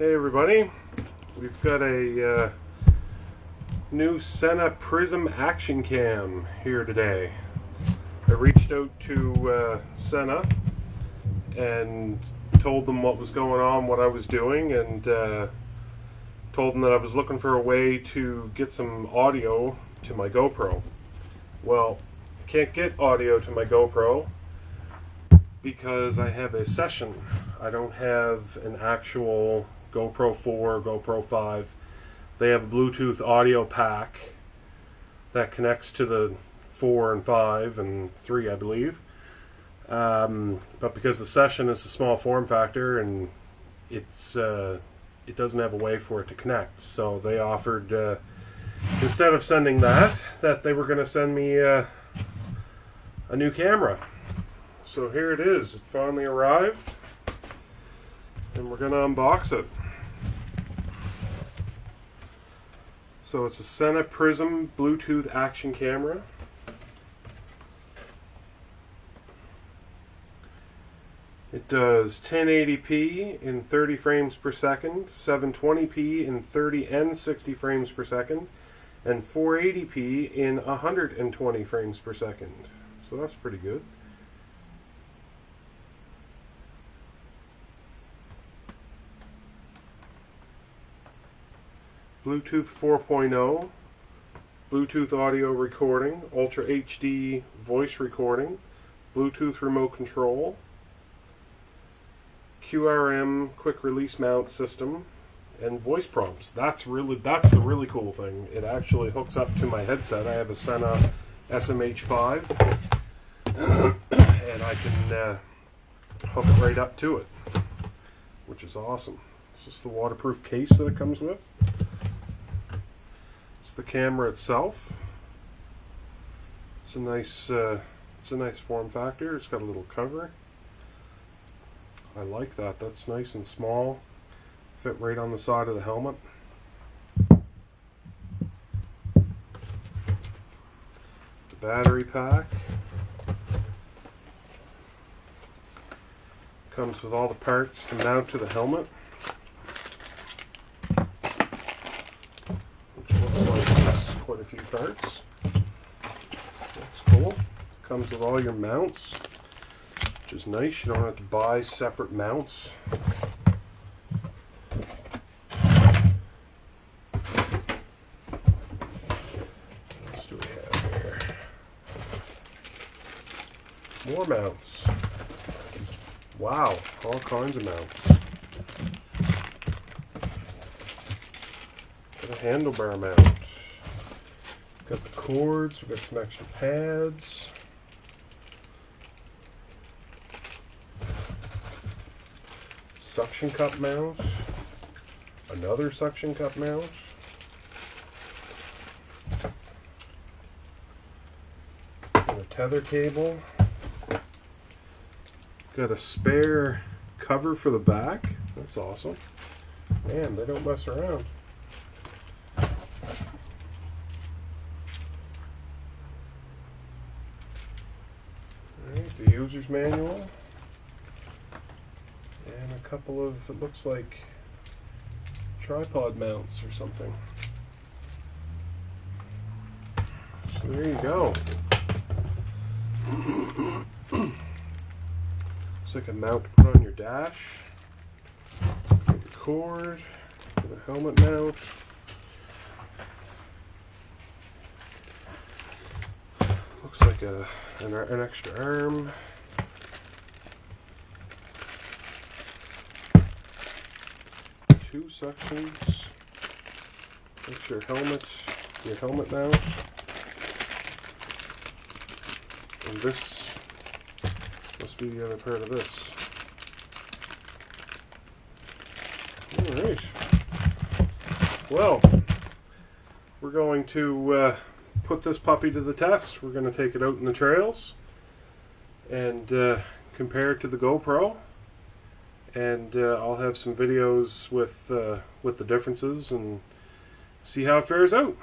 Hey everybody, we've got a new Sena Prism Action Cam here today. I reached out to Sena and told them what was going on, what I was doing, and told them that I was looking for a way to get some audio to my GoPro. Well, can't get audio to my GoPro because I have a session. I don't have an actual GoPro 4, GoPro 5. They have a Bluetooth audio pack that connects to the 4 and 5 and 3, I believe. But because the session is a small form factor and it doesn't have a way for it to connect, so they offered instead of sending that they were going to send me a new camera. So here it is. It finally arrived, and we're going to unbox it. So it's a Sena Prism Bluetooth action camera. It does 1080p in 30 frames per second, 720p in 30 and 60 frames per second, and 480p in 120 frames per second. So that's pretty good. Bluetooth 4.0, Bluetooth audio recording, Ultra HD voice recording, Bluetooth remote control, QRM quick release mount system, and voice prompts. That's the really cool thing. It actually hooks up to my headset. I have a Sena SMH5, and I can hook it right up to it, which is awesome. It's just the waterproof case that it comes with. The camera itself, it's a nice form factor. It's got a little cover. I like that. That's nice and small. Fit right on the side of the helmet. The battery pack comes with all the parts to mount to the helmet. Quite a few parts. That's cool. Comes with all your mounts, which is nice. You don't have to buy separate mounts. What else do we have here? More mounts. Wow, all kinds of mounts. Got a handlebar mount. Got the cords, we've got some extra pads. Suction cup mount. Another suction cup mount. And a tether cable. Got a spare cover for the back. That's awesome. Man, they don't mess around. The user's manual and a couple of, it looks like, tripod mounts or something. So there you go. It's like a mount to put on your dash. Like a cord, and a helmet mount. Looks like an extra arm. Two sections. That's your helmet mount. And this must be the other part of this. Alright. Well, we're going to put this puppy to the test. We're going to take it out in the trails and compare it to the GoPro, and I'll have some videos with the differences and see how it fares out.